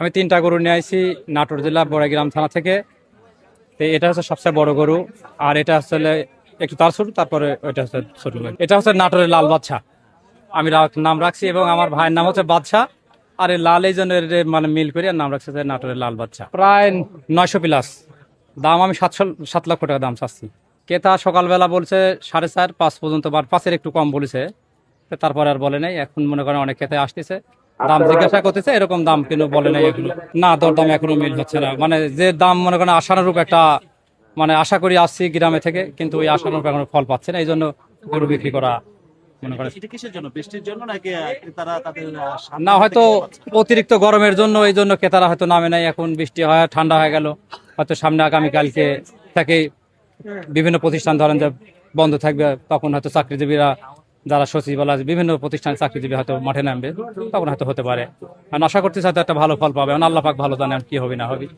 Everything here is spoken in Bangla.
আমি 3টা গরু নিয়ে আইছি নাটোর জেলা বড়াইগ্রাম থানা থেকে। তো এটা হচ্ছে সবচেয়ে বড় গরু, আর এটা আসলে একটু তার ছোট, তারপরে ওইটা হচ্ছে ছোট। এটা হচ্ছে নাটোরের লাল বাদশা, আমি নাম রাখছি, এবং আমার ভাইয়ের নাম হচ্ছে বাদশা। আর এই লাল এই জন্য মানে মিল করে নাম রাখছে যে নাটোরের লাল বাদশা। প্রায় 900 প্লাস দাম, আমি 7 লক্ষ টাকা দাম চাচ্ছি। ক্রেতা সকালবেলা বলছে 4.5 5 পর্যন্ত, বা 5-এর একটু কম বলেছে, তারপরে আর বলে নাই। এখন মনে করেন অনেক ক্রেতা আসতেছে, দাম জিজ্ঞাসা করতেছে, এরকম দাম কিন্তু বলে নাই এখনো। না, দরদাম এখনো মিল হচ্ছে না, মানে যে দাম মনে করেন আশানুরূপ একটা, মানে আশা করি আসছি গ্রামে থেকে, কিন্তু ওই আশানুরূপ এখনো ফল পাচ্ছে না, এই জন্য গরু বিক্রি করা মনে করে। এটা কিসের জন্য? বৃষ্টির জন্য নাকি তারা তাদের না, হয়তো অতিরিক্ত গরমের জন্য, এই জন্য ক্রেতারা হয়তো নামে নাই। এখন বৃষ্টি হয়, ঠান্ডা হয়ে গেল, হয়তো সামনে আগামীকালকে থেকে বিভিন্ন প্রতিষ্ঠান ধরেন যে বন্ধ থাকবে, তখন হয়তো চাকরিজীবীরা, যারা সচিবালয় বিভিন্ন প্রতিষ্ঠানে চাকরিজীবী হয়তো মাঠে নামবে, তখন হয়তো হতে পারে। আর আশা করতেছি হয়তো একটা ভালো ফল পাবে, আল্লাহ পাক ভালো জানেন কি হবে না হবে।